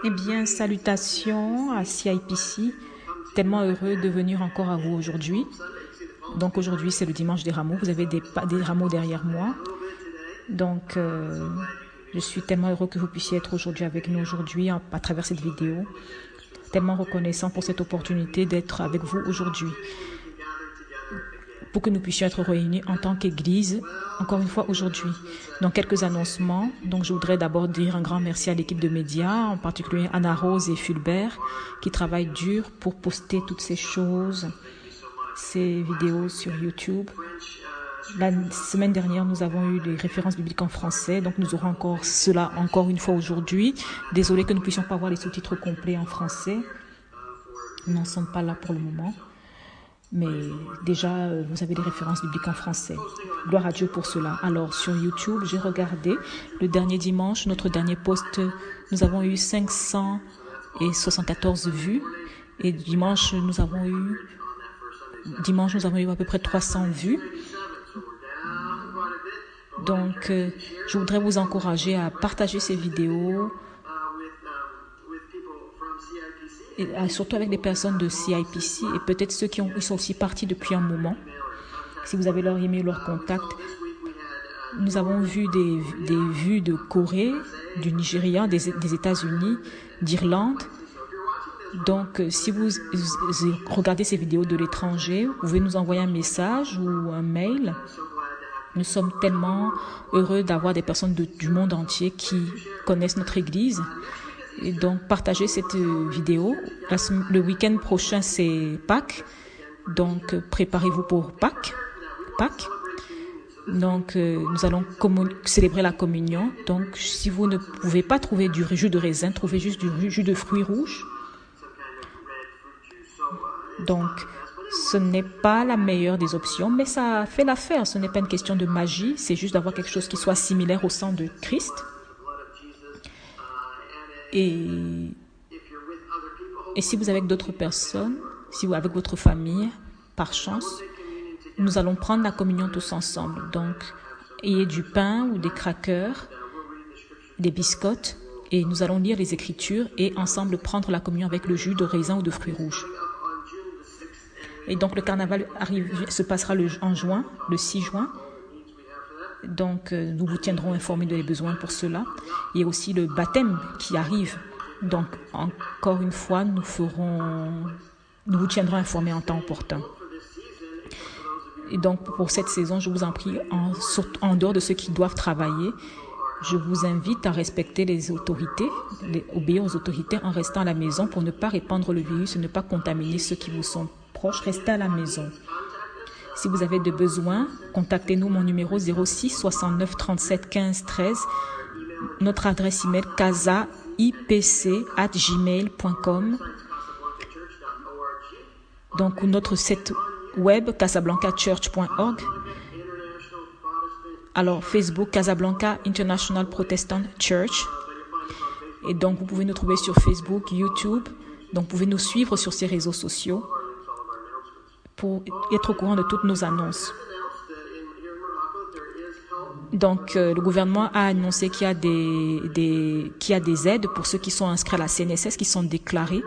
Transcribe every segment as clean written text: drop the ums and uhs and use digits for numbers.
Eh bien, salutations à CIPC. Tellement heureux de venir encore à vous aujourd'hui. Donc aujourd'hui, c'est le dimanche des rameaux. Vous avez des rameaux derrière moi. Donc, je suis tellement heureux que vous puissiez être aujourd'hui avec nous aujourd'hui à travers cette vidéo. Tellement reconnaissant pour cette opportunité d'être avec vous aujourd'hui. Pour que nous puissions être réunis en tant qu'Église, encore une fois aujourd'hui. Donc, quelques annoncements. Donc, je voudrais d'abord dire un grand merci à l'équipe de médias, en particulier Anna Rose et Fulbert, qui travaillent dur pour poster toutes ces choses, ces vidéos sur YouTube. La semaine dernière, nous avons eu les références bibliques en français, donc nous aurons encore cela encore une fois aujourd'hui. Désolé que nous ne puissions pas voir les sous-titres complets en français. Nous n'en sommes pas là pour le moment. Mais déjà, vous avez les références bibliques en français. Gloire à Dieu pour cela. Alors, sur YouTube, j'ai regardé le dernier dimanche, notre dernier post, nous avons eu 574 vues. Et dimanche, nous avons eu à peu près 300 vues. Donc, je voudrais vous encourager à partager ces vidéos, et surtout avec des personnes de CIPC et peut-être ceux qui sont aussi partis depuis un moment. Si vous avez leur email, leur contact. Nous avons vu des vues de Corée, du Nigeria, des États-Unis, d'Irlande. Donc, si vous regardez ces vidéos de l'étranger, vous pouvez nous envoyer un message ou un mail. Nous sommes tellement heureux d'avoir des personnes du monde entier qui connaissent notre Église. Et donc, partagez cette vidéo. Le week-end prochain, c'est Pâques. Donc, préparez-vous pour Pâques. Donc, nous allons célébrer la communion. Donc, si vous ne pouvez pas trouver du jus de raisin, trouvez juste du jus de fruits rouges. Donc, ce n'est pas la meilleure des options, mais ça fait l'affaire. Ce n'est pas une question de magie, c'est juste d'avoir quelque chose qui soit similaire au sang de Christ. Et si vous êtes avec d'autres personnes, si vous êtes avec votre famille, par chance, nous allons prendre la communion tous ensemble. Donc, ayez du pain ou des crackers, des biscottes, et nous allons lire les Écritures et ensemble prendre la communion avec le jus de raisin ou de fruits rouges. Et donc, le carnaval se passera en juin, le 6 juin. Donc, nous vous tiendrons informés des besoins pour cela. Il y a aussi le baptême qui arrive. Donc, encore une fois, nous vous tiendrons informés en temps opportun. Et donc, pour cette saison, je vous en prie, en dehors de ceux qui doivent travailler, je vous invite à respecter les autorités, obéir aux autorités en restant à la maison pour ne pas répandre le virus et ne pas contaminer ceux qui vous sont proches. Restez à la maison. Si vous avez des besoins, contactez-nous. Mon numéro 06 69 37 15 13. Notre adresse email casaipc@gmail.com. Donc notre site web casablancachurch.org. Alors Facebook Casablanca International Protestant Church. Et donc vous pouvez nous trouver sur Facebook, YouTube. Donc vous pouvez nous suivre sur ces réseaux sociaux pour être au courant de toutes nos annonces. Donc, le gouvernement a annoncé qu'il y a des aides pour ceux qui sont inscrits à la CNSS, qui sont déclarés.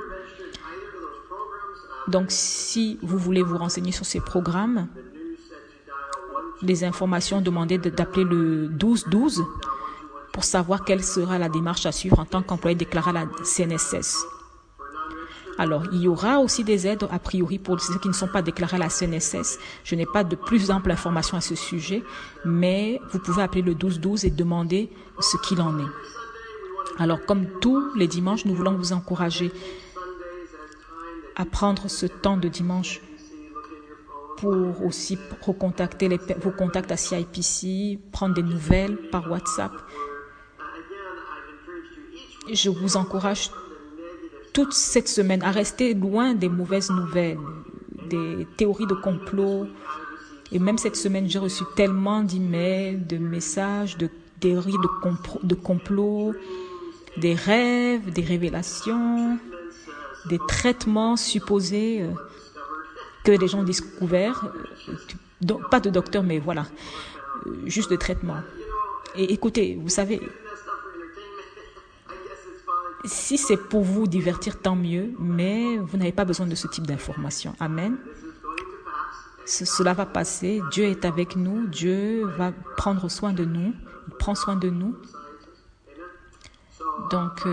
Donc, si vous voulez vous renseigner sur ces programmes, les informations, demandez d'appeler le 1212 pour savoir quelle sera la démarche à suivre en tant qu'employé déclaré à la CNSS. Alors, il y aura aussi des aides, a priori, pour ceux qui ne sont pas déclarés à la CNSS. Je n'ai pas de plus ample information à ce sujet, mais vous pouvez appeler le 1212 et demander ce qu'il en est. Alors, comme tous les dimanches, nous voulons vous encourager à prendre ce temps de dimanche pour aussi recontacter vos contacts à CIPC, prendre des nouvelles par WhatsApp. Je vous encourage toute cette semaine à rester loin des mauvaises nouvelles, des théories de complot. Et même cette semaine, j'ai reçu tellement d'emails, de messages, de théories de complot, des rêves, des révélations, des traitements supposés que les gens ont découverts. Pas de docteur, mais voilà, juste de traitements. Et écoutez, vous savez, Si c'est pour vous divertir, tant mieux, mais vous n'avez pas besoin de ce type d'information. Amen. Cela va passer. Dieu est avec nous. Dieu va prendre soin de nous. Il prend soin de nous. Donc,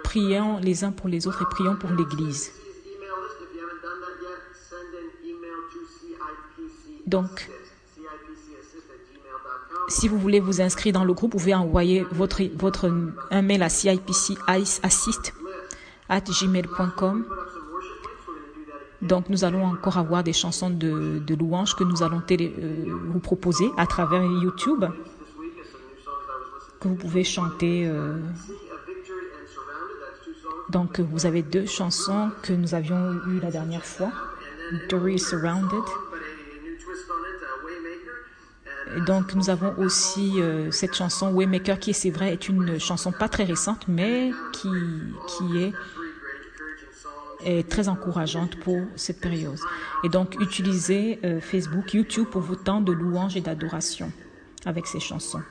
prions les uns pour les autres et prions pour l'Église. Donc, si vous voulez vous inscrire dans le groupe, vous pouvez envoyer un mail à cipcassist@gmail.com. Donc, nous allons encore avoir des chansons de louanges que nous allons vous proposer à travers YouTube, que vous pouvez chanter. Donc, vous avez 2 chansons que nous avions eues la dernière fois. Victory is Surrounded. Et donc, nous avons aussi cette chanson Waymaker qui, c'est vrai, est une chanson pas très récente, mais qui est très encourageante pour cette période. Et donc, utilisez Facebook, YouTube pour vos temps de louange et d'adoration avec ces chansons.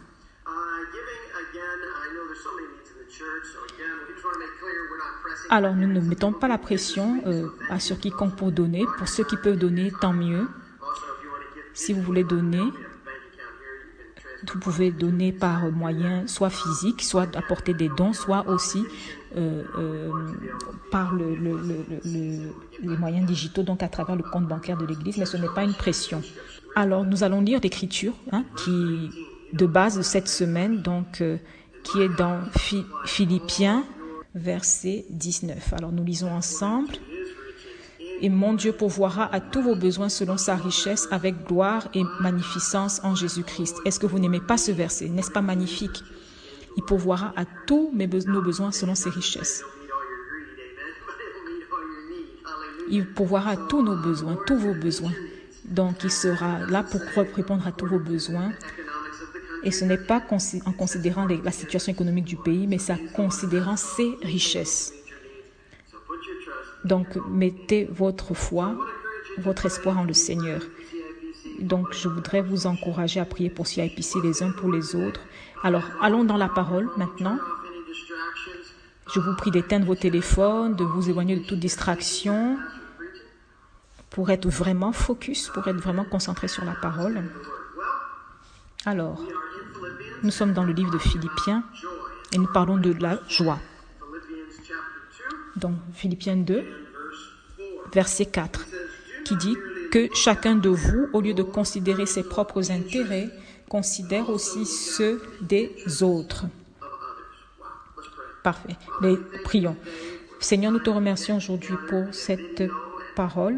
Alors, nous ne mettons pas la pression sur quiconque pour donner. Pour ceux qui peuvent donner, tant mieux. Si vous voulez donner, vous pouvez donner par moyen soit physique, soit apporter des dons, soit aussi par les moyens digitaux, donc à travers le compte bancaire de l'Église, mais ce n'est pas une pression. Alors, nous allons lire l'Écriture qui, de base de cette semaine, donc qui est dans Philippiens, verset 19. Alors, nous lisons ensemble. Et mon Dieu pourvoira à tous vos besoins selon sa richesse avec gloire et magnificence en Jésus-Christ. Est-ce que vous n'aimez pas ce verset? N'est-ce pas magnifique? Il pourvoira à tous nos besoins selon ses richesses. Il pourvoira à tous nos besoins, tous vos besoins. Donc, il sera là pour répondre à tous vos besoins. Et ce n'est pas en considérant la situation économique du pays, mais c'est en considérant ses richesses. Donc, mettez votre foi, votre espoir en le Seigneur. Donc, je voudrais vous encourager à prier pour CIPC les uns pour les autres. Alors, allons dans la parole maintenant. Je vous prie d'éteindre vos téléphones, de vous éloigner de toute distraction pour être vraiment focus, pour être vraiment concentré sur la parole. Alors, nous sommes dans le livre de Philippiens et nous parlons de la joie. Donc, Philippiens 2, verset 4, qui dit que chacun de vous, au lieu de considérer ses propres intérêts, considère aussi ceux des autres. Parfait. Prions. Seigneur, nous te remercions aujourd'hui pour cette parole.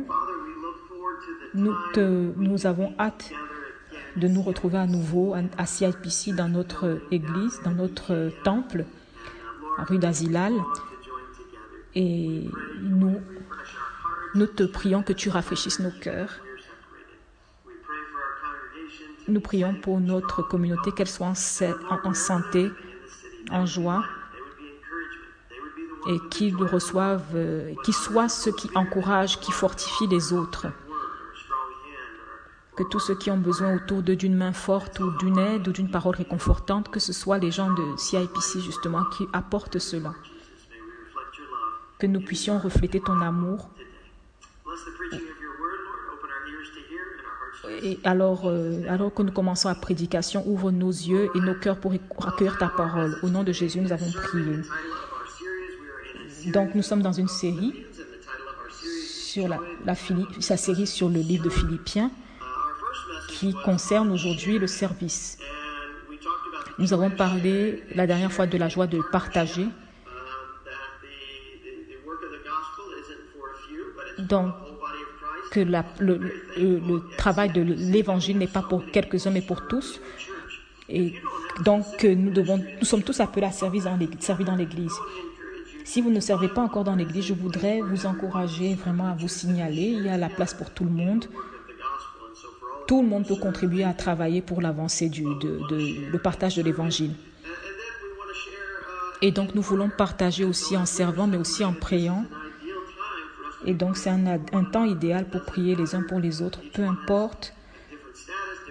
Nous avons hâte de nous retrouver à nouveau à CIPC dans notre église, dans notre temple, rue d'Azilal. Et nous te prions que tu rafraîchisses nos cœurs. Nous prions pour notre communauté, qu'elle soit en santé, en joie, et qu'ils reçoivent, qu'ils soient ceux qui encouragent, qui fortifient les autres. Que tous ceux qui ont besoin autour d'eux d'une main forte ou d'une aide ou d'une parole réconfortante, que ce soit les gens de CIPC justement qui apportent cela. Que nous puissions refléter ton amour. Et alors que nous commençons la prédication, ouvre nos yeux et nos cœurs pour accueillir ta parole. Au nom de Jésus, nous avons prié. Donc, nous sommes dans une série sur sa série sur le livre de Philippiens qui concerne aujourd'hui le service. Nous avons parlé la dernière fois de la joie de partager. Donc, que le travail de l'évangile n'est pas pour quelques-uns, mais pour tous. Et donc, nous sommes tous appelés à servir dans l'église. Si vous ne servez pas encore dans l'église, je voudrais vous encourager vraiment à vous signaler. Il y a la place pour tout le monde. Tout le monde peut contribuer à travailler pour l'avancée le partage de l'évangile. Et donc, nous voulons partager aussi en servant, mais aussi en priant. Et donc, c'est un temps idéal pour prier les uns pour les autres, peu importe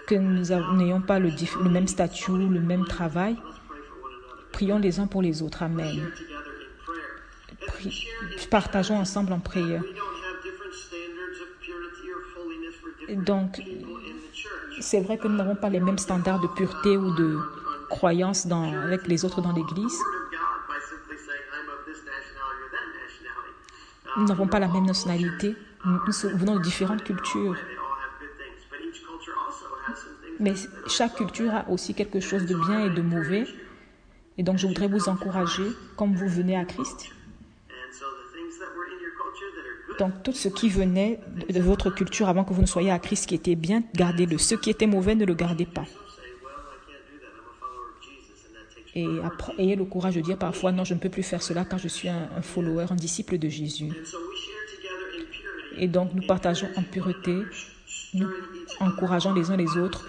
que nous n'ayons pas le même statut, le même travail. Prions les uns pour les autres. Amen. Partageons ensemble en prière. Donc, c'est vrai que nous n'avons pas les mêmes standards de pureté ou de croyance avec les autres dans l'Église. Nous n'avons pas la même nationalité. Nous venons de différentes cultures. Mais chaque culture a aussi quelque chose de bien et de mauvais. Et donc, je voudrais vous encourager, comme vous venez à Christ. Donc, tout ce qui venait de votre culture avant que vous ne soyez à Christ, qui était bien, gardez-le. Ce qui était mauvais, ne le gardez pas. Et après, ayez le courage de dire parfois, non, je ne peux plus faire cela quand je suis un follower, un disciple de Jésus. Et donc, nous partageons en pureté, nous encourageons les uns les autres.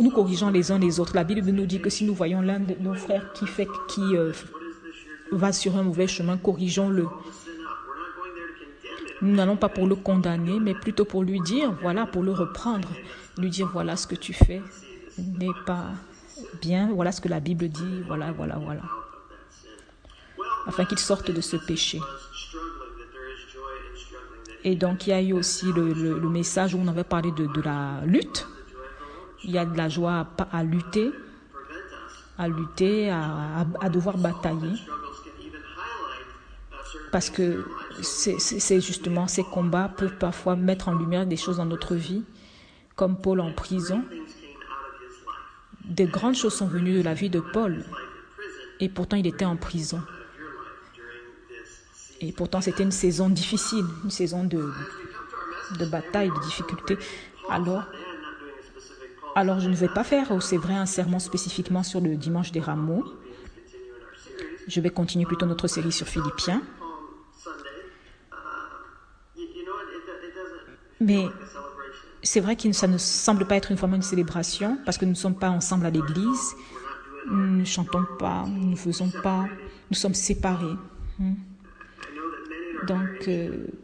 Nous corrigeons les uns les autres. La Bible nous dit que si nous voyons l'un de nos frères qui va sur un mauvais chemin, corrigeons-le. Nous n'allons pas pour le condamner, mais plutôt pour lui dire, voilà, pour le reprendre. Lui dire, voilà ce que tu fais n'est pas bien, voilà ce que la Bible dit, voilà. Afin qu'il sorte de ce péché. Et donc, il y a eu aussi le message où on avait parlé de la lutte. Il y a de la joie à lutter, à devoir batailler. Parce que c'est justement ces combats peuvent parfois mettre en lumière des choses dans notre vie, comme Paul en prison. De grandes choses sont venues de la vie de Paul, et pourtant il était en prison. Et pourtant c'était une saison difficile, une saison de bataille, de difficulté. Alors je ne vais pas faire, c'est vrai, un sermon spécifiquement sur le dimanche des rameaux. Je vais continuer plutôt notre série sur Philippiens. Mais c'est vrai que ça ne semble pas être vraiment une célébration parce que nous ne sommes pas ensemble à l'église, nous ne chantons pas, nous ne faisons pas, nous sommes séparés. Donc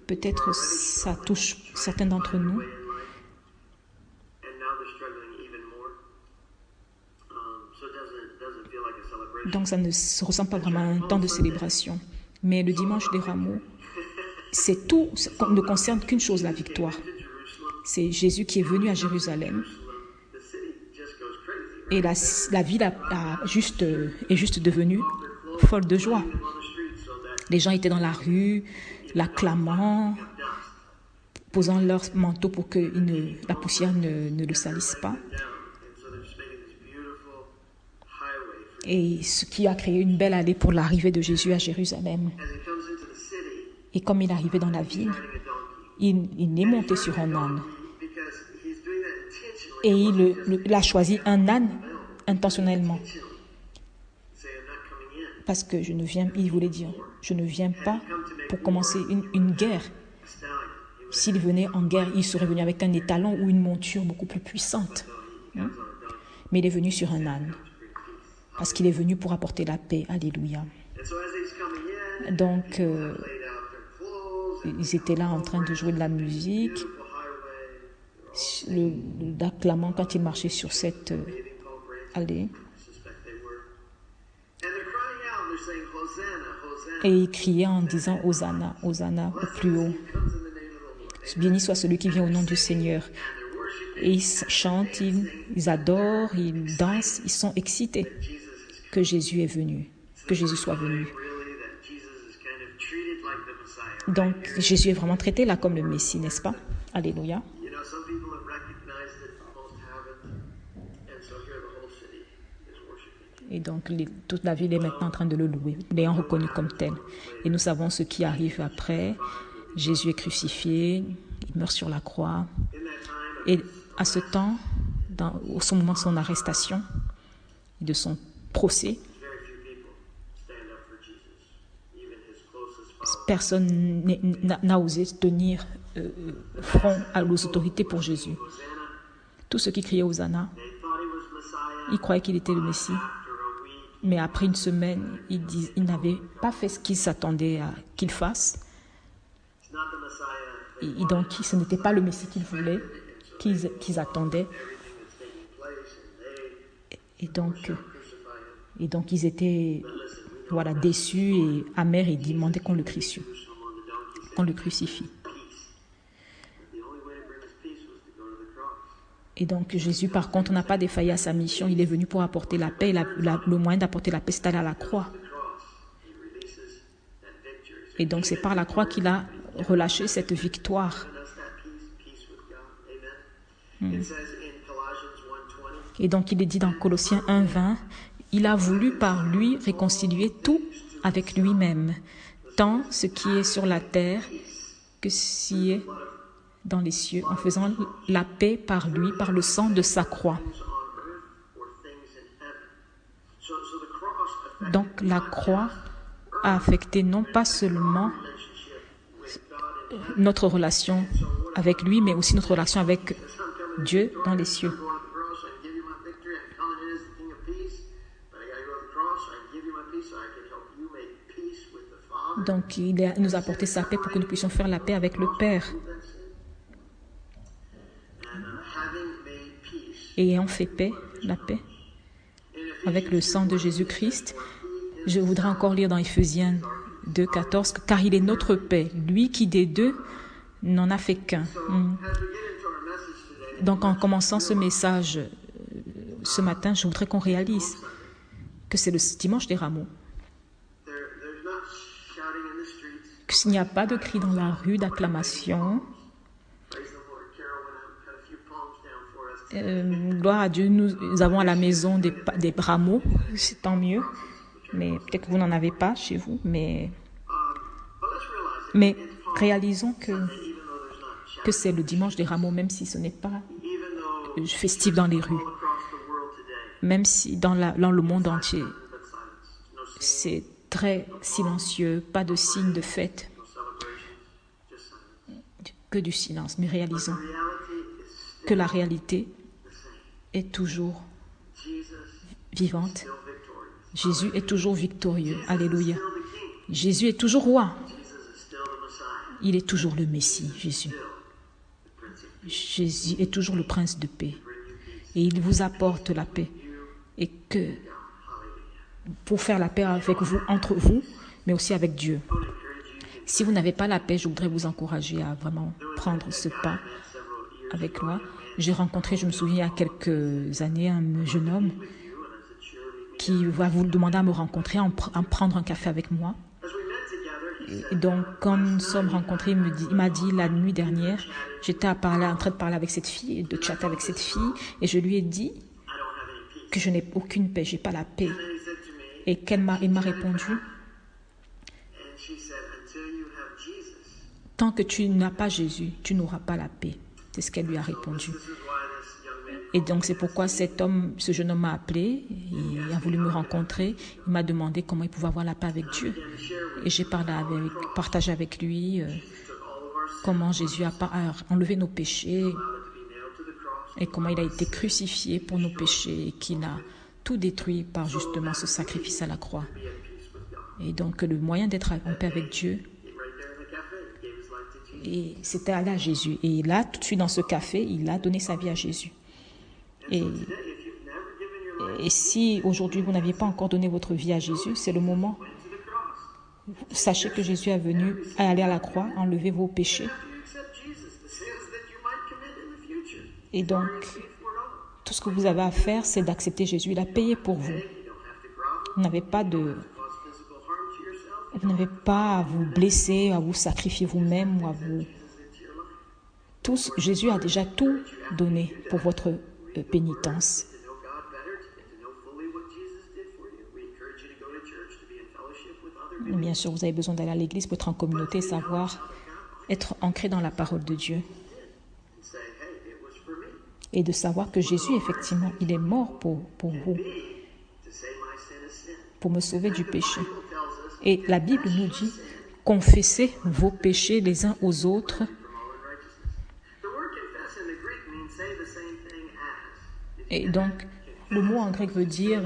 peut-être ça touche certains d'entre nous. Donc ça ne se ressent pas vraiment à un temps de célébration. Mais le dimanche des rameaux, c'est tout, ça ne concerne qu'une chose, la victoire. C'est Jésus qui est venu à Jérusalem. Et la ville est juste devenue folle de joie. Les gens étaient dans la rue, l'acclamant, posant leur manteau pour que la poussière ne le salisse pas. Et ce qui a créé une belle allée pour l'arrivée de Jésus à Jérusalem. Et comme il arrivait dans la ville, il est monté sur un âne. Et il a choisi un âne intentionnellement. Parce que il voulait dire, je ne viens pas pour commencer une guerre. S'il venait en guerre, il serait venu avec un étalon ou une monture beaucoup plus puissante. Mais il est venu sur un âne. Parce qu'il est venu pour apporter la paix. Alléluia. Donc, ils étaient là en train de jouer de la musique, l'acclamant quand ils marchaient sur cette allée. Et ils criaient en disant « Hosanna, Hosanna, au plus haut. Béni soit celui qui vient au nom du Seigneur. » Et ils chantent, ils adorent, ils dansent, ils sont excités que Jésus est venu, que Jésus soit venu. Donc, Jésus est vraiment traité là comme le Messie, n'est-ce pas? Alléluia. Et donc, toute la ville est maintenant en train de le louer, l'ayant reconnu comme tel. Et nous savons ce qui arrive après. Jésus est crucifié, il meurt sur la croix. Et à ce temps, au moment de son arrestation et de son procès, personne n'a osé tenir front aux autorités pour Jésus. Tous ceux qui criaient Hosanna, ils croyaient qu'il était le Messie. Mais après une semaine, ils n'avaient pas fait ce qu'ils s'attendaient à qu'il fasse. Et donc, ce n'était pas le Messie qu'ils voulaient, qu'ils attendaient. Et donc ils étaient déçus et amers et demandaient qu'on le crucifie. Et donc Jésus, par contre, n'a pas défailli à sa mission. Il est venu pour apporter la paix. Le moyen d'apporter la paix, c'est d'aller à la croix. Et donc c'est par la croix qu'il a relâché cette victoire. Et donc il est dit dans Colossiens 1:20, il a voulu par lui réconcilier tout avec lui-même, tant ce qui est sur la terre que ce qui est dans les cieux, en faisant la paix par lui, par le sang de sa croix. Donc la croix a affecté non pas seulement notre relation avec lui, mais aussi notre relation avec Dieu dans les cieux. Donc il nous a apporté sa paix pour que nous puissions faire la paix avec le Père. Et ayant fait la paix, avec le sang de Jésus-Christ, je voudrais encore lire dans Éphésiens 2:14, car il est notre paix, lui qui des deux n'en a fait qu'un. Donc en commençant ce message ce matin, je voudrais qu'on réalise que c'est le dimanche des rameaux. Qu'il n'y a pas de cris dans la rue, d'acclamation. Gloire à Dieu, nous avons à la maison des rameaux, c'est tant mieux. Mais peut-être que vous n'en avez pas chez vous. Mais réalisons que c'est le dimanche des rameaux, même si ce n'est pas festif dans les rues. Même si dans le monde entier, c'est très silencieux, pas de signe de fête, que du silence. Mais réalisons que la réalité est toujours vivante. Jésus est toujours victorieux. Alléluia. Jésus est toujours roi. Il est toujours le Messie, Jésus. Jésus est toujours le prince de paix. Et il vous apporte la paix. Et que pour faire la paix avec vous, entre vous, mais aussi avec Dieu. Si vous n'avez pas la paix, je voudrais vous encourager à vraiment prendre ce pas avec moi. J'ai rencontré, je me souviens, il y a quelques années, un jeune homme qui va vous demander à me rencontrer, à prendre un café avec moi. Et donc, quand nous sommes rencontrés, il m'a dit la nuit dernière, j'étais en train de parler avec cette fille, de chatter avec cette fille, et je lui ai dit que je n'ai aucune paix, je n'ai pas la paix. Et il m'a répondu, tant que tu n'as pas Jésus, tu n'auras pas la paix. C'est ce qu'elle lui a répondu. Et donc c'est pourquoi ce jeune homme m'a appelé, il a voulu me rencontrer, il m'a demandé comment il pouvait avoir la paix avec Dieu. Et j'ai partagé avec lui comment Jésus a enlevé nos péchés et comment il a été crucifié pour nos péchés et qu'il a tout détruit par justement ce sacrifice à la croix. Et donc le moyen d'être en paix avec Dieu, et c'était aller à Jésus. Et là, tout de suite dans ce café, il a donné sa vie à Jésus. Et si aujourd'hui vous n'aviez pas encore donné votre vie à Jésus, c'est le moment. Sachez que Jésus est venu aller à la croix, enlever vos péchés. Et donc, tout ce que vous avez à faire, c'est d'accepter Jésus. Il a payé pour vous. Vous n'avez pas à vous blesser, à vous sacrifier vous-même ou à vous... Jésus a déjà tout donné pour votre pénitence. Bien sûr, vous avez besoin d'aller à l'église pour être en communauté, savoir être ancré dans la parole de Dieu. Et de savoir que Jésus, effectivement, il est mort pour vous, pour me sauver du péché. Et la Bible nous dit, confessez vos péchés les uns aux autres. Et donc, le mot en grec veut dire,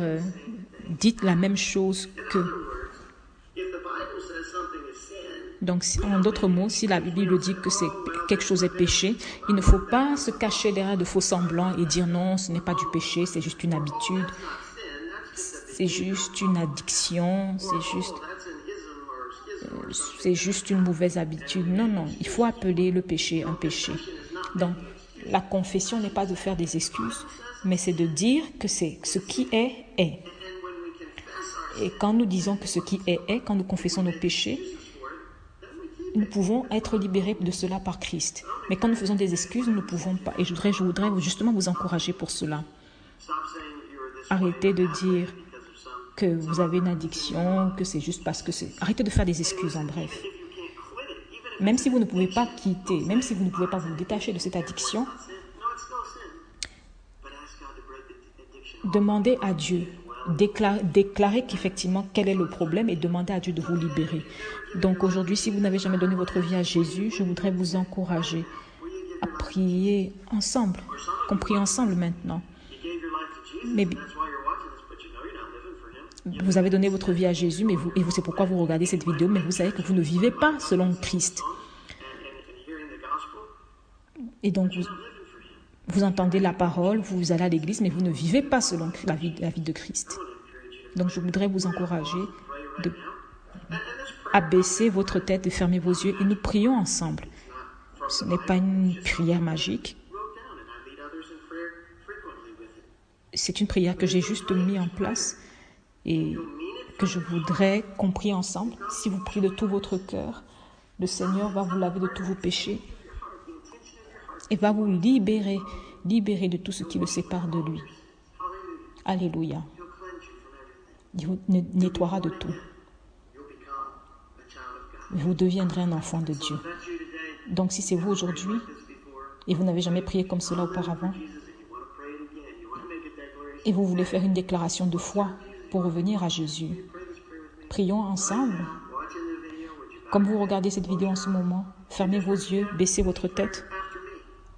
dites la même chose que. Donc, en d'autres mots, si la Bible dit que quelque chose est péché, il ne faut pas se cacher derrière de faux semblants et dire non, ce n'est pas du péché, c'est juste une habitude. c'est juste une addiction, c'est juste une mauvaise habitude. Non, non, il faut appeler le péché un péché. Donc, la confession n'est pas de faire des excuses, mais c'est de dire que c'est ce qui est, est. Et quand nous disons que ce qui est, quand nous confessons nos péchés, nous pouvons être libérés de cela par Christ. Mais quand nous faisons des excuses, nous ne pouvons pas. Et je voudrais justement vous encourager pour cela. Arrêtez de dire que vous avez une addiction, que c'est juste parce que c'est... Arrêtez de faire des excuses, en bref. Même si vous ne pouvez pas quitter, même si vous ne pouvez pas vous détacher de cette addiction, demandez à Dieu, déclarez qu'effectivement, quel est le problème et demandez à Dieu de vous libérer. Donc aujourd'hui, si vous n'avez jamais donné votre vie à Jésus, je voudrais vous encourager à prier ensemble, qu'on prie ensemble maintenant. Mais vous avez donné votre vie à Jésus, et c'est pourquoi vous regardez cette vidéo, mais vous savez que vous ne vivez pas selon Christ. Et donc, vous entendez la parole, vous allez à l'église, mais vous ne vivez pas selon la vie de Christ. Donc, je voudrais vous encourager à baisser votre tête, de fermer vos yeux, et nous prions ensemble. Ce n'est pas une prière magique. C'est une prière que j'ai juste mis en place et que je voudrais qu'on prie ensemble. Si vous priez de tout votre cœur, le Seigneur va vous laver de tous vos péchés et va vous libérer de tout ce qui le sépare de lui. Alléluia. Il vous nettoiera de tout. Vous deviendrez un enfant de Dieu. Donc si c'est vous aujourd'hui et vous n'avez jamais prié comme cela auparavant, et vous voulez faire une déclaration de foi pour revenir à Jésus, prions ensemble. Comme vous regardez cette vidéo en ce moment, fermez vos yeux, baissez votre tête,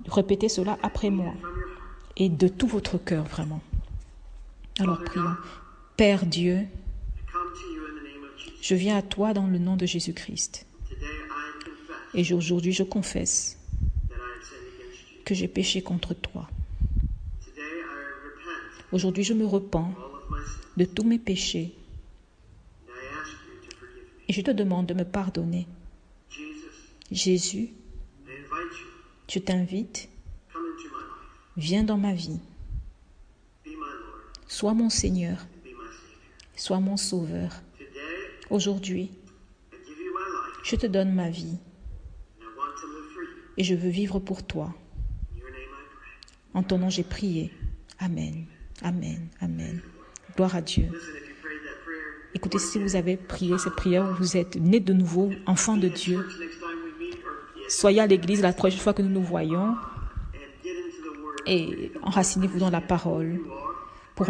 répétez cela après moi, et de tout votre cœur vraiment. Alors prions. Père Dieu, je viens à toi dans le nom de Jésus-Christ. Et aujourd'hui, je confesse que j'ai péché contre toi. Aujourd'hui, je me repens de tous mes péchés et je te demande de me pardonner. Jésus, je t'invite, viens dans ma vie. Sois mon Seigneur, sois mon Sauveur. Aujourd'hui, je te donne ma vie et je veux vivre pour toi. En ton nom, j'ai prié. Amen. Amen. Amen. Gloire à Dieu. Écoutez, si vous avez prié cette prière, vous êtes né de nouveau, enfant de Dieu. Soyez à l'église la prochaine fois que nous nous voyons et enracinez-vous dans la parole pour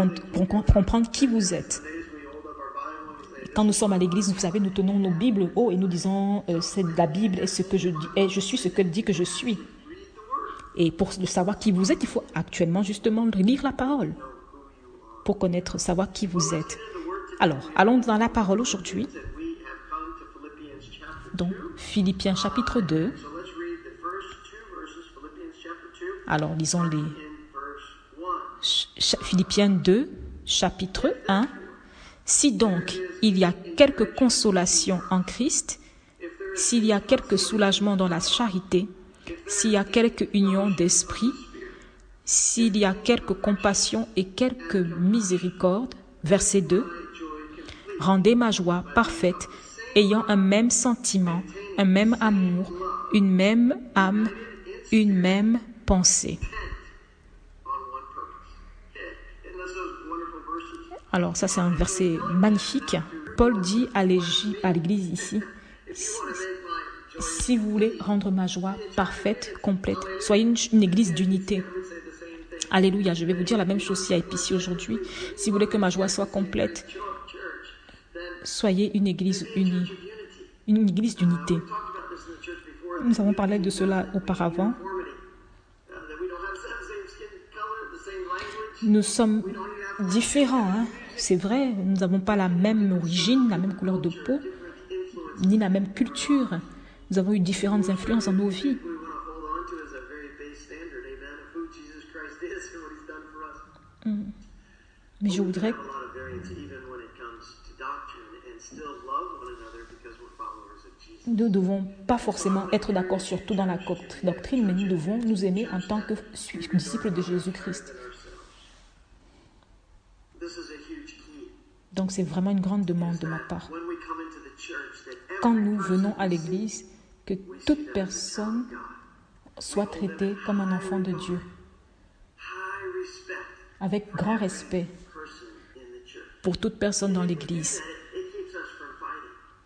comprendre qui vous êtes. Quand nous sommes à l'église, vous savez, nous tenons nos Bibles haut et nous disons c'est la Bible est ce que je dis, et je suis ce qu'elle dit que je suis. Et pour savoir qui vous êtes, il faut actuellement justement lire la parole pour savoir qui vous êtes. Alors, allons dans la parole aujourd'hui. Donc, Philippiens chapitre 2. Alors, lisons les Philippiens 2, chapitre 1. Si donc il y a quelque consolation en Christ, s'il y a quelque soulagement dans la charité, s'il y a quelque union d'esprit, s'il y a quelque compassion et quelque miséricorde, verset 2, rendez ma joie parfaite, ayant un même sentiment, un même amour, une même âme, une même pensée. Alors ça c'est un verset magnifique. Paul dit à l'église ici, si vous voulez rendre ma joie parfaite, complète, soyez une église d'unité. Alléluia, je vais vous dire la même chose ici aujourd'hui. Si vous voulez que ma joie soit complète, soyez une église unie, une église d'unité. Nous avons parlé de cela auparavant. Nous sommes différents, hein? C'est vrai, nous n'avons pas la même origine, la même couleur de peau, ni la même culture. Nous avons eu différentes influences dans nos vies. Mais je voudrais Nous ne devons pas forcément être d'accord sur tout dans la doctrine, mais nous devons nous aimer en tant que disciples de Jésus-Christ. Donc c'est vraiment une grande demande de ma part. Quand nous venons à l'église, que toute personne soit traitée comme un enfant de Dieu, avec grand respect pour toute personne dans l'église.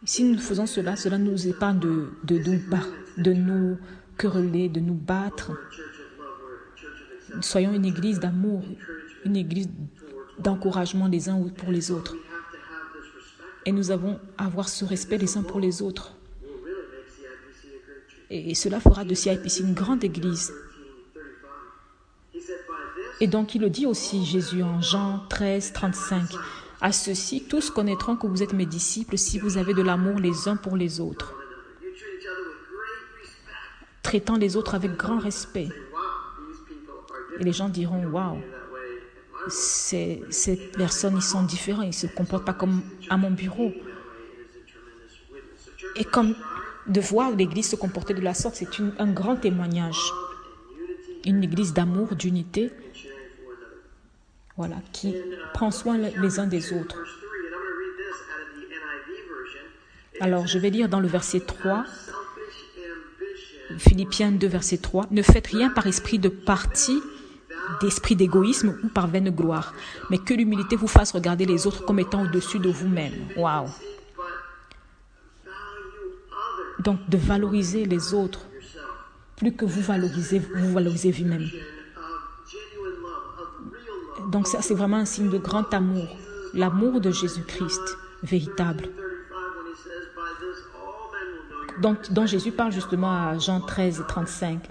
Si nous faisons cela, cela nous épargne de nous quereller, de nous battre. Soyons une église d'amour, une église d'encouragement les uns pour les autres. Et nous avons à avoir ce respect les uns pour les autres. Et cela fera de CIPC une grande église. Et donc il le dit aussi, Jésus, en Jean 13, 35. À ceux-ci, tous connaîtront que vous êtes mes disciples si vous avez de l'amour les uns pour les autres. Traitant les autres avec grand respect. Et les gens diront, waouh, ces personnes, ils sont différents, ils ne se comportent pas comme à mon bureau. Et comme de voir l'Église se comporter de la sorte, c'est un grand témoignage. Une Église d'amour, d'unité, voilà, qui prend soin les uns des autres. Alors, je vais lire dans le verset 3, Philippiens 2, verset 3. « Ne faites rien par esprit de parti, d'esprit d'égoïsme ou par vaine gloire, mais que l'humilité vous fasse regarder les autres comme étant au-dessus de vous-même. » Waouh! Donc, de valoriser les autres, plus que vous valorisez vous-même. Donc, ça, c'est vraiment un signe de grand amour, l'amour de Jésus-Christ, véritable. Donc, dont Jésus parle justement à Jean 13 et 35,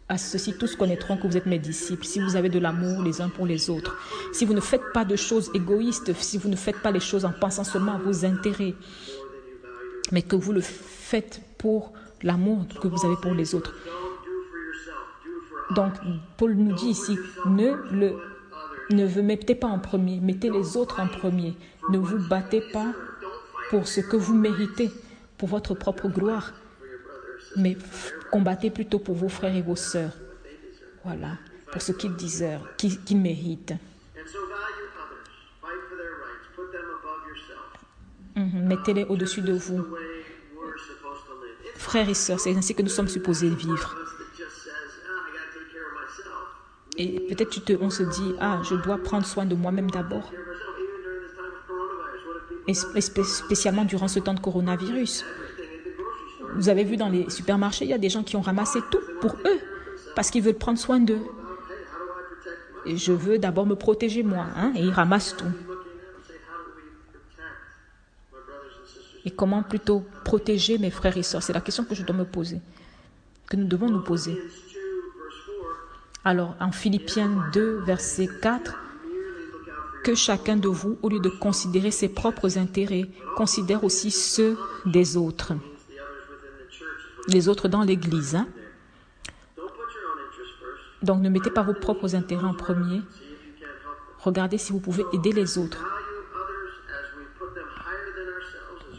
à ceux-ci tous connaîtront que vous êtes mes disciples, si vous avez de l'amour les uns pour les autres, si vous ne faites pas de choses égoïstes, si vous ne faites pas les choses en pensant seulement à vos intérêts, mais que vous le faites pour l'amour que vous avez pour les autres. Donc, Paul nous dit ici, ne vous mettez pas en premier, mettez les autres en premier. Ne vous battez pas pour ce que vous méritez, pour votre propre gloire, mais combattez plutôt pour vos frères et vos sœurs. Voilà, pour ce qu'ils méritent. Mettez-les au-dessus de vous. Frères et sœurs, c'est ainsi que nous sommes supposés vivre. Et peut-être on se dit, je dois prendre soin de moi-même d'abord. Et spécialement durant ce temps de coronavirus. Vous avez vu dans les supermarchés, il y a des gens qui ont ramassé tout pour eux, parce qu'ils veulent prendre soin d'eux. Et je veux d'abord me protéger moi, et ils ramassent tout. Et comment plutôt protéger mes frères et sœurs? C'est la question que je dois me poser, que nous devons nous poser. Alors, en Philippiens 2, verset 4, que chacun de vous, au lieu de considérer ses propres intérêts, considère aussi ceux des autres. Les autres dans l'Église. Donc, ne mettez pas vos propres intérêts en premier. Regardez si vous pouvez aider les autres.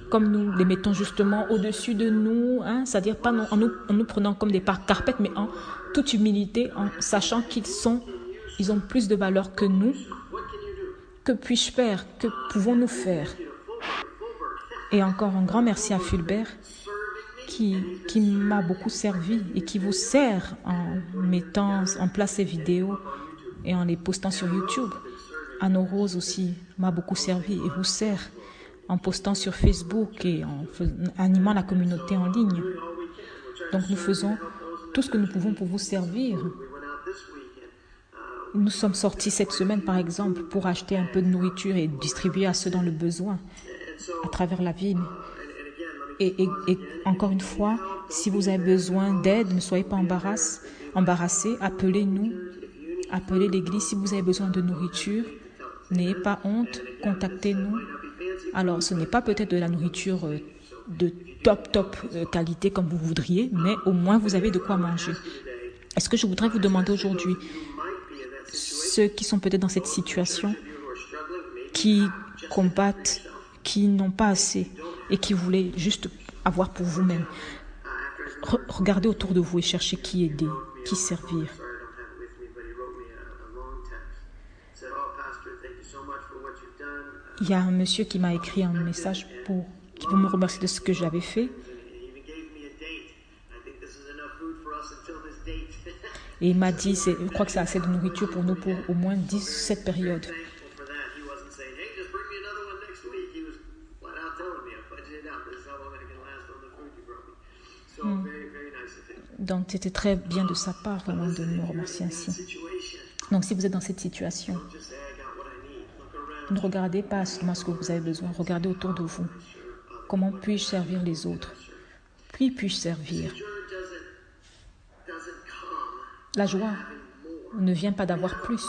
Comme nous les mettons justement au-dessus de nous, c'est-à-dire pas en nous prenant comme des carpettes, mais en toute humilité, en sachant ils ont plus de valeur que nous. Que puis-je faire? Que pouvons-nous faire? Et encore un grand merci à Fulbert qui m'a beaucoup servi et qui vous sert en mettant en place ces vidéos et en les postant sur YouTube. Anne Rose aussi m'a beaucoup servi et vous sert en postant sur Facebook et en animant la communauté en ligne. Donc nous faisons tout ce que nous pouvons pour vous servir. Nous sommes sortis cette semaine, par exemple, pour acheter un peu de nourriture et distribuer à ceux dans le besoin à travers la ville. Et encore une fois, si vous avez besoin d'aide, ne soyez pas embarrassés, appelez-nous, appelez l'église si vous avez besoin de nourriture. N'ayez pas honte, contactez-nous. Alors, ce n'est pas peut-être de la nourriture de top qualité comme vous voudriez, mais au moins vous avez de quoi manger. Est-ce que je voudrais vous demander aujourd'hui, ceux qui sont peut-être dans cette situation, qui combattent, qui n'ont pas assez et qui voulaient juste avoir pour vous-même. Regardez autour de vous et cherchez qui aider, qui servir. Il y a un monsieur qui m'a écrit un message pour me remercier de ce que j'avais fait. Et il m'a dit, je crois que c'est assez de nourriture pour nous pour au moins 17 périodes. Donc, c'était très bien de sa part, vraiment, de me remercier ainsi. Donc, si vous êtes dans cette situation, ne regardez pas seulement ce que vous avez besoin, regardez autour de vous. Comment puis-je servir les autres? Qui puis-je servir? La joie ne vient pas d'avoir plus.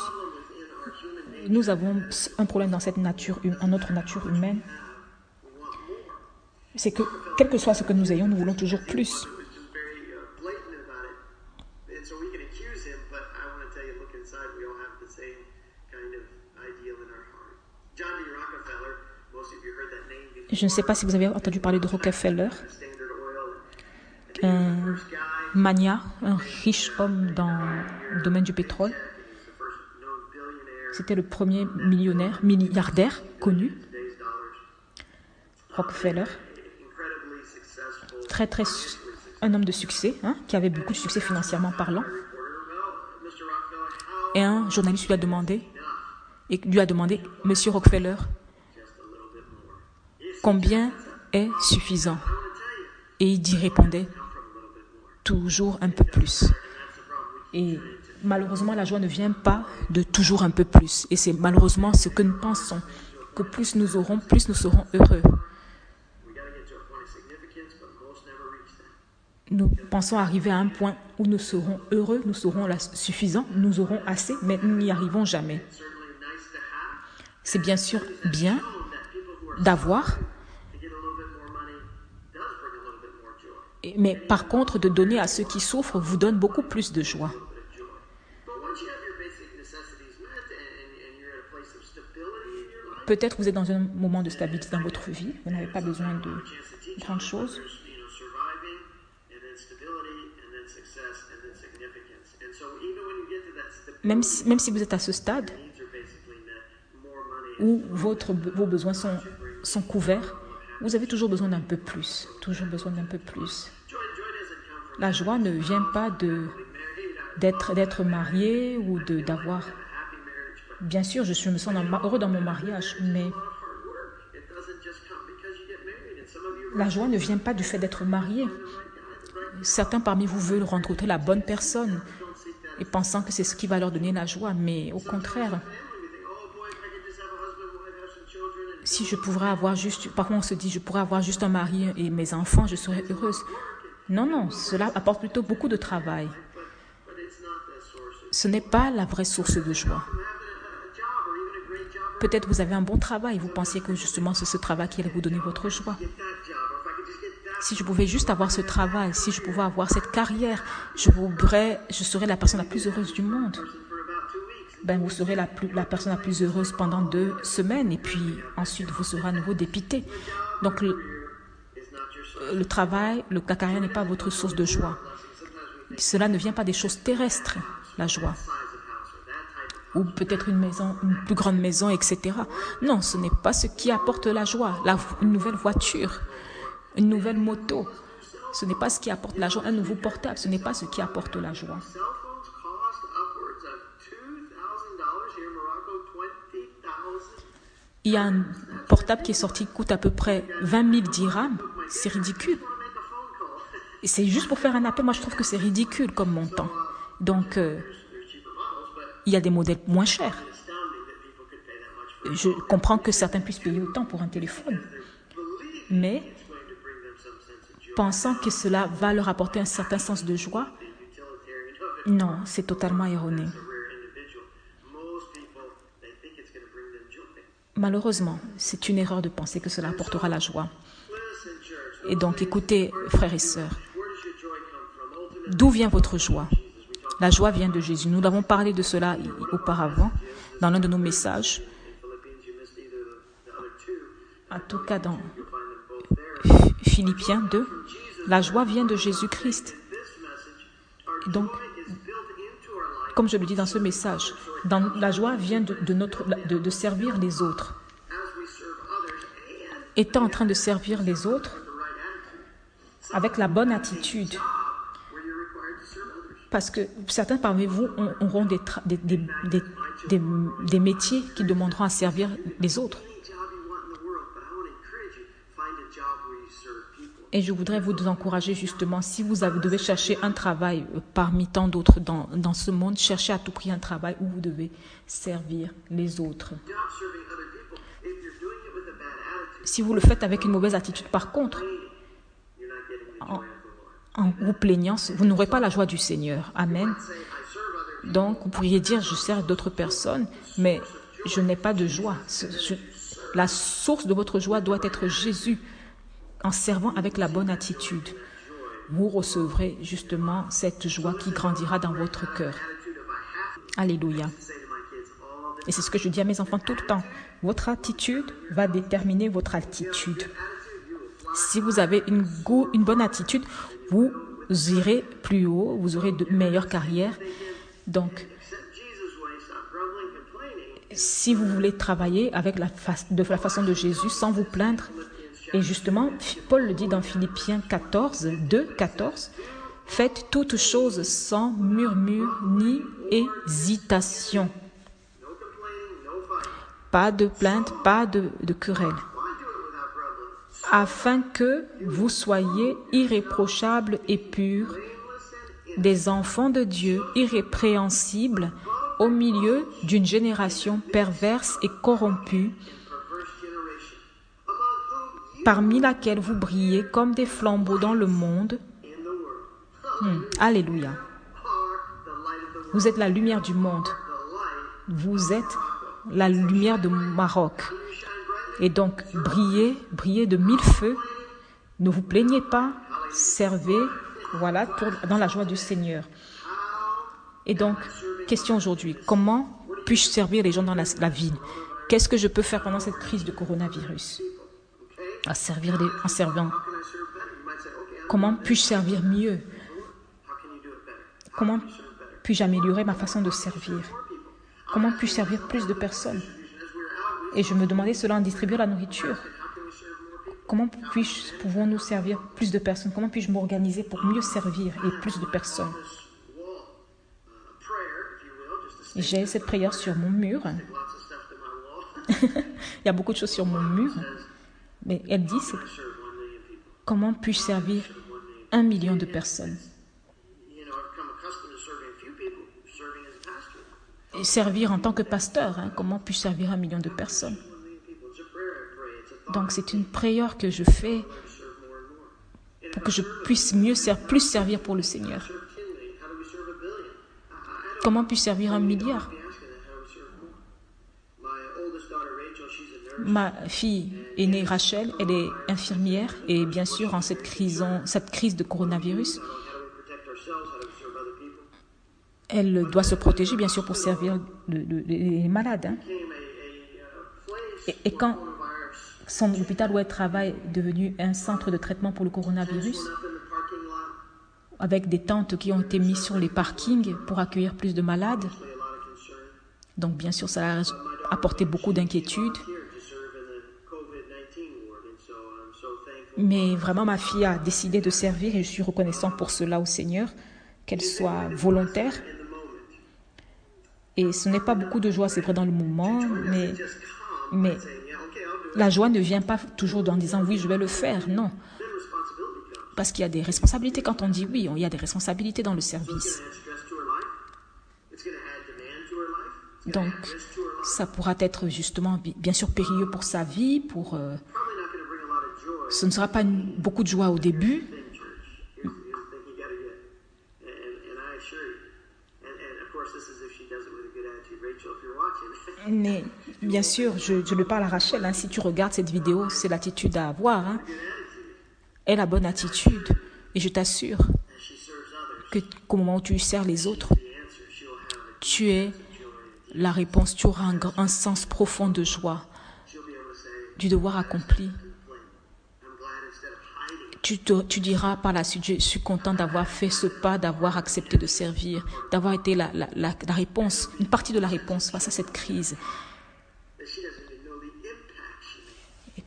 Nous avons un problème dans cette nature, en notre nature humaine. C'est que, quel que soit ce que nous ayons, nous voulons toujours plus. Je ne sais pas si vous avez entendu parler de Rockefeller, un magnat, un riche homme dans le domaine du pétrole. C'était le premier milliardaire connu. Rockefeller, un homme de succès, qui avait beaucoup de succès financièrement parlant. Et un journaliste lui a demandé, Monsieur Rockefeller, combien est suffisant? Et il répondait, toujours un peu plus. Et malheureusement, la joie ne vient pas de toujours un peu plus. Et c'est malheureusement ce que nous pensons, que plus nous aurons, plus nous serons heureux. Nous pensons arriver à un point où nous serons heureux, nous serons suffisants, nous aurons assez, mais nous n'y arrivons jamais. C'est bien sûr bien d'avoir, mais par contre, de donner à ceux qui souffrent vous donne beaucoup plus de joie. Peut-être vous êtes dans un moment de stabilité dans votre vie, vous n'avez pas besoin de grandes choses. Même si vous êtes à ce stade où vos besoins sont couverts, vous avez toujours besoin d'un peu plus, toujours besoin d'un peu plus. La joie ne vient pas d'être marié ou d'avoir... Bien sûr, je me sens heureux dans mon mariage, mais la joie ne vient pas du fait d'être marié. Certains parmi vous veulent rencontrer la bonne personne et pensant que c'est ce qui va leur donner la joie, mais au contraire, si je pourrais avoir juste... Parfois on se dit, je pourrais avoir juste un mari et mes enfants, je serais heureuse. Non, cela apporte plutôt beaucoup de travail. Ce n'est pas la vraie source de joie. Peut-être vous avez un bon travail, vous pensiez que justement c'est ce travail qui allait vous donner votre joie. Si je pouvais juste avoir ce travail, si je pouvais avoir cette carrière, je serais la personne la plus heureuse du monde. Vous serez la personne la plus heureuse pendant 2 semaines et puis ensuite vous serez à nouveau dépité. Donc le travail, la carrière n'est pas votre source de joie. Cela ne vient pas des choses terrestres, la joie. Ou peut-être une plus grande maison, etc. Non, ce n'est pas ce qui apporte la joie. Une nouvelle voiture, une nouvelle moto, ce n'est pas ce qui apporte la joie. Un nouveau portable, ce n'est pas ce qui apporte la joie. Il y a un portable qui est sorti qui coûte à peu près 20 000 dirhams. C'est ridicule. Et c'est juste pour faire un appel. Moi, je trouve que c'est ridicule comme montant. Donc, il y a des modèles moins chers. Je comprends que certains puissent payer autant pour un téléphone. Mais, pensant que cela va leur apporter un certain sens de joie, non, c'est totalement erroné. Malheureusement, c'est une erreur de penser que cela apportera la joie. Et donc, écoutez, frères et sœurs, d'où vient votre joie? La joie vient de Jésus. Nous avons parlé de cela auparavant dans l'un de nos messages. en tout cas dans Philippiens 2, la joie vient de Jésus-Christ. Donc, comme je le dis dans ce message, la joie vient de servir les autres. Étant en train de servir les autres avec la bonne attitude, parce que certains parmi vous auront des métiers qui demanderont à servir les autres. Et je voudrais vous encourager justement, si vous devez chercher un travail parmi tant d'autres dans ce monde, cherchez à tout prix un travail où vous devez servir les autres. Si vous le faites avec une mauvaise attitude, par contre, en vous plaignant, vous n'aurez pas la joie du Seigneur. Amen. Donc, vous pourriez dire, je sers d'autres personnes, mais je n'ai pas de joie. La source de votre joie doit être Jésus. En servant avec la bonne attitude, vous recevrez justement cette joie qui grandira dans votre cœur. Alléluia. Et c'est ce que je dis à mes enfants tout le temps. Votre attitude va déterminer votre altitude. Si vous avez une bonne attitude, vous irez plus haut, vous aurez de meilleures carrières. Donc, si vous voulez travailler de la façon de Jésus, sans vous plaindre, et justement, Paul le dit dans Philippiens 2:14, « Faites toutes choses sans murmure ni hésitation. » Pas de plainte, pas de querelle. Afin que vous soyez irréprochables et purs, des enfants de Dieu irrépréhensibles au milieu d'une génération perverse et corrompue, parmi laquelle vous brillez comme des flambeaux dans le monde. Alléluia. Vous êtes la lumière du monde. Vous êtes la lumière de Maroc. Et donc, brillez de mille feux. Ne vous plaignez pas. Servez, voilà, dans la joie du Seigneur. Et donc, question aujourd'hui. Comment puis-je servir les gens dans la ville? Qu'est-ce que je peux faire pendant cette crise de coronavirus? En servant. Comment puis-je servir mieux? Comment puis-je améliorer ma façon de servir? Comment puis-je servir plus de personnes? Et je me demandais cela en distribuant la nourriture. Comment pouvons-nous servir plus de personnes? Comment puis-je m'organiser pour mieux servir et plus de personnes? J'ai cette prière sur mon mur. Il y a beaucoup de choses sur mon mur. Mais elle dit, comment puis-je servir 1 million de personnes? Et servir en tant que pasteur, comment puis-je servir 1 million de personnes? Donc c'est une prière que je fais pour que je puisse plus servir pour le Seigneur. Comment puis-je servir 1 milliard? Ma fille aînée Rachel, elle est infirmière et bien sûr en cette crise de coronavirus, elle doit se protéger bien sûr pour servir les malades. Et quand son hôpital où elle travaille est devenu un centre de traitement pour le coronavirus, avec des tentes qui ont été mises sur les parkings pour accueillir plus de malades, donc bien sûr ça a apporté beaucoup d'inquiétudes. Mais vraiment, ma fille a décidé de servir et je suis reconnaissant pour cela au Seigneur, qu'elle soit volontaire. Et ce n'est pas beaucoup de joie, c'est vrai, dans le moment, mais la joie ne vient pas toujours en disant « oui, je vais le faire », non. Parce qu'il y a des responsabilités. Quand on dit oui, il y a des responsabilités dans le service. Donc, ça pourra être justement, bien sûr, périlleux pour sa vie, ce ne sera pas beaucoup de joie au début. Mais bien sûr, je le parle à Rachel, si tu regardes cette vidéo, c'est l'attitude à avoir. Elle a bonne attitude. Et je t'assure qu'au moment où tu sers les autres, tu es la réponse, tu auras un sens profond de joie. du devoir accompli. Tu diras par la suite, je suis content d'avoir fait ce pas, d'avoir accepté de servir, d'avoir été la réponse, une partie de la réponse face à cette crise.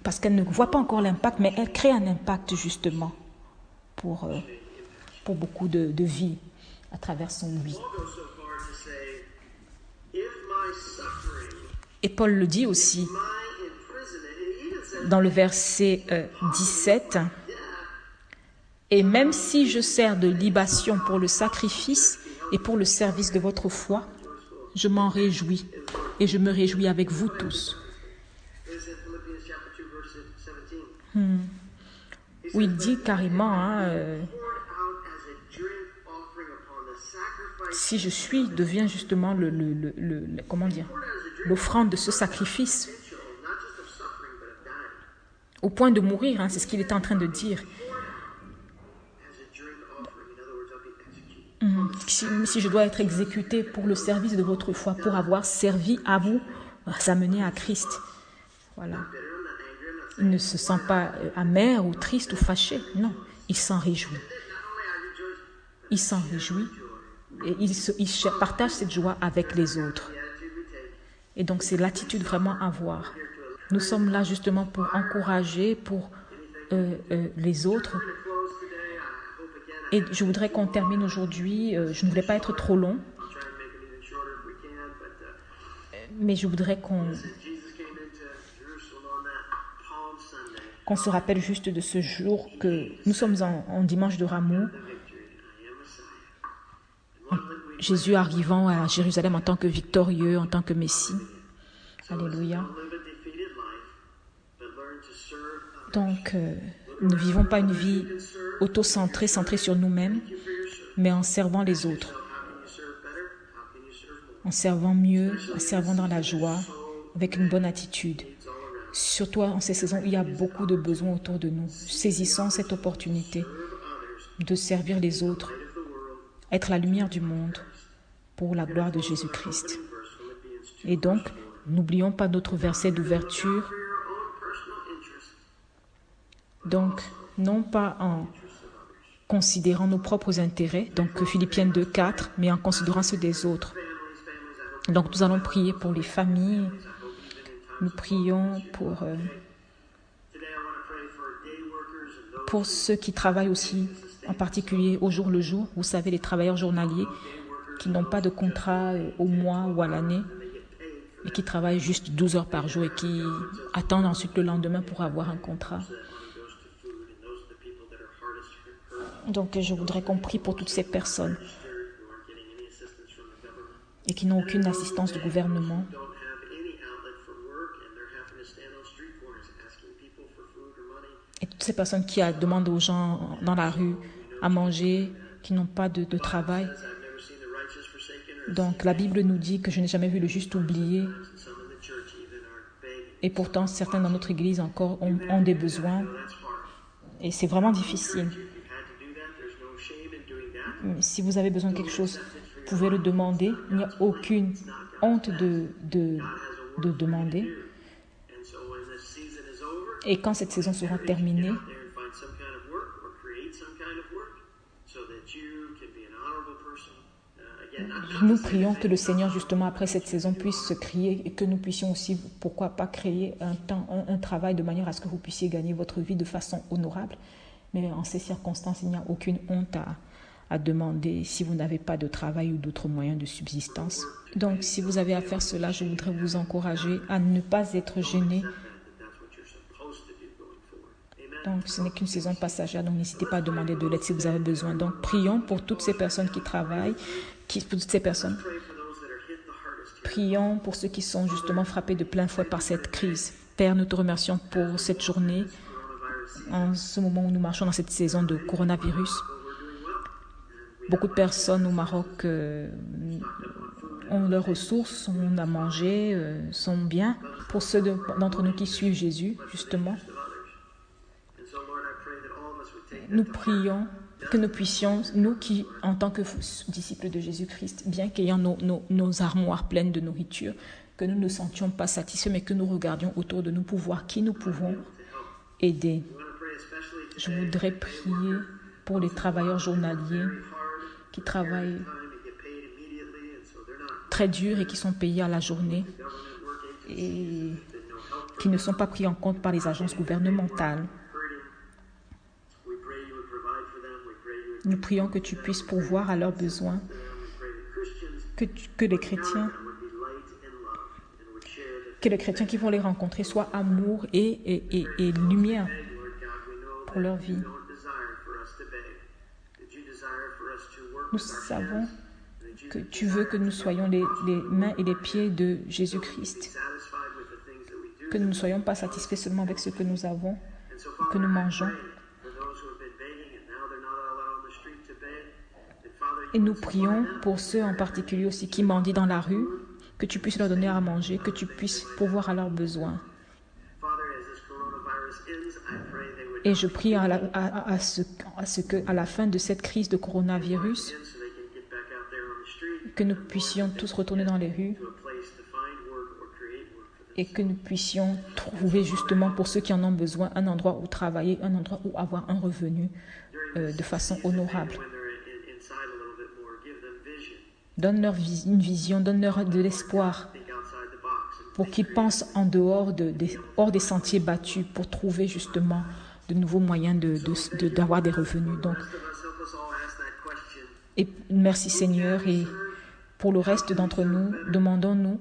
Parce qu'elle ne voit pas encore l'impact, mais elle crée un impact justement pour beaucoup de vies à travers son oui. Et Paul le dit aussi dans le verset 17. Et même si je sers de libation pour le sacrifice et pour le service de votre foi, je m'en réjouis et je me réjouis avec vous tous. Où il dit carrément, si je deviens justement l'offrande de ce sacrifice, au point de mourir, c'est ce qu'il est en train de dire. Si je dois être exécuté pour le service de votre foi, pour avoir servi à vous amener à Christ. Voilà. Il ne se sent pas amer ou triste ou fâché. Non, il s'en réjouit. Il s'en réjouit et il partage cette joie avec les autres. Et donc, c'est l'attitude vraiment à avoir. Nous sommes là justement pour encourager, pour les autres. Et je voudrais qu'on termine aujourd'hui. Je ne voulais pas être trop long, mais je voudrais qu'on se rappelle juste de ce jour que nous sommes en dimanche de Rameau. Jésus arrivant à Jérusalem en tant que victorieux, en tant que Messie. Alléluia. Donc, nous ne vivons pas une vie auto-centrée, centrée sur nous-mêmes, mais en servant les autres. En servant mieux, en servant dans la joie, avec une bonne attitude. Surtout en ces saisons où il y a beaucoup de besoins autour de nous. Saisissons cette opportunité de servir les autres, être la lumière du monde pour la gloire de Jésus-Christ. Et donc, n'oublions pas notre verset d'ouverture. Donc, non pas en considérant nos propres intérêts, donc Philippiens 2:4, mais en considérant ceux des autres. Donc, nous allons prier pour les familles. Nous prions pour ceux qui travaillent aussi, en particulier au jour le jour. Vous savez, les travailleurs journaliers qui n'ont pas de contrat au mois ou à l'année et qui travaillent juste 12 heures par jour et qui attendent ensuite le lendemain pour avoir un contrat. Donc, je voudrais qu'on prie pour toutes ces personnes et qui n'ont aucune assistance du gouvernement. Et toutes ces personnes qui demandent aux gens dans la rue à manger, qui n'ont pas de travail. Donc, la Bible nous dit que je n'ai jamais vu le juste oublié. Et pourtant, certains dans notre Église encore ont des besoins. Et c'est vraiment difficile. Si vous avez besoin de quelque chose, vous pouvez le demander. Il n'y a aucune honte de demander. Et quand cette saison sera terminée, nous prions que le Seigneur, justement, après cette saison, puisse se créer et que nous puissions aussi, pourquoi pas, créer un travail de manière à ce que vous puissiez gagner votre vie de façon honorable. Mais en ces circonstances, il n'y a aucune honte à demander si vous n'avez pas de travail ou d'autres moyens de subsistance. Donc, si vous avez à faire cela, je voudrais vous encourager à ne pas être gêné. Donc, ce n'est qu'une saison passagère, donc n'hésitez pas à demander de l'aide si vous avez besoin. Donc, prions pour toutes ces personnes qui travaillent, pour toutes ces personnes. Prions pour ceux qui sont justement frappés de plein fouet par cette crise. Père, nous te remercions pour cette journée, en ce moment où nous marchons dans cette saison de coronavirus. Beaucoup de personnes au Maroc ont leurs ressources, ont à manger, sont bien. Pour ceux d'entre nous qui suivent Jésus, justement, nous prions que nous puissions, nous qui, en tant que disciples de Jésus-Christ, bien qu'ayant nos armoires pleines de nourriture, que nous ne sentions pas satisfaits, mais que nous regardions autour de nous pour voir qui nous pouvons aider. Je voudrais prier pour les travailleurs journaliers qui travaillent très dur et qui sont payés à la journée et qui ne sont pas pris en compte par les agences gouvernementales. Nous prions que tu puisses pourvoir à leurs besoins, que les chrétiens qui vont les rencontrer soient amour et lumière pour leur vie. Nous savons que tu veux que nous soyons les mains et les pieds de Jésus-Christ, que nous ne soyons pas satisfaits seulement avec ce que nous avons, que nous mangeons. Et nous prions pour ceux en particulier aussi qui mendient dans la rue, que tu puisses leur donner à manger, que tu puisses pourvoir à leurs besoins. Et je prie à ce qu'à la fin de cette crise de coronavirus, que nous puissions tous retourner dans les rues et que nous puissions trouver justement pour ceux qui en ont besoin un endroit où travailler, un endroit où avoir un revenu de façon honorable. Donne-leur une vision, donne-leur de l'espoir pour qu'ils pensent en dehors hors des sentiers battus pour trouver justement de nouveaux moyens d'avoir des revenus. Donc, et merci Seigneur. Et pour le reste d'entre nous, demandons-nous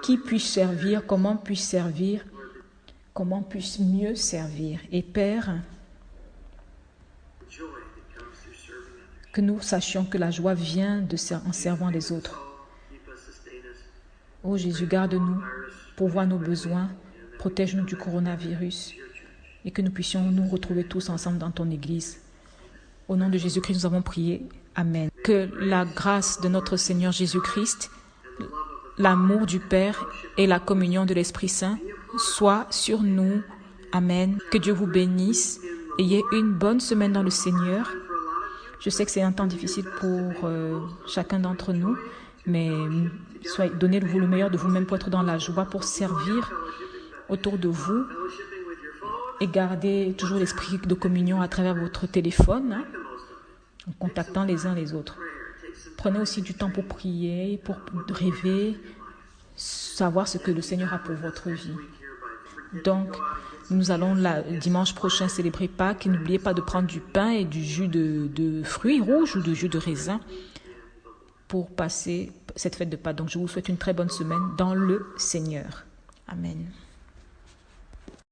qui puisse servir, comment puisse mieux servir. Et Père, que nous sachions que la joie vient en servant les autres. Ô Jésus, garde-nous, pourvois nos besoins, protège-nous du coronavirus et que nous puissions nous retrouver tous ensemble dans ton Église. Au nom de Jésus-Christ, nous avons prié. Amen. Que la grâce de notre Seigneur Jésus-Christ, l'amour du Père et la communion de l'Esprit Saint soient sur nous. Amen. Que Dieu vous bénisse. Ayez une bonne semaine dans le Seigneur. Je sais que c'est un temps difficile pour chacun d'entre nous, mais donnez-vous le meilleur de vous-même pour être dans la joie, pour servir autour de vous et gardez toujours l'esprit de communion à travers votre téléphone, en contactant les uns les autres. Prenez aussi du temps pour prier, pour rêver, savoir ce que le Seigneur a pour votre vie. Donc, nous allons dimanche prochain célébrer Pâques. N'oubliez pas de prendre du pain et du jus de fruits rouges ou de jus de raisin pour passer cette fête de Pâques. Donc, je vous souhaite une très bonne semaine dans le Seigneur. Amen.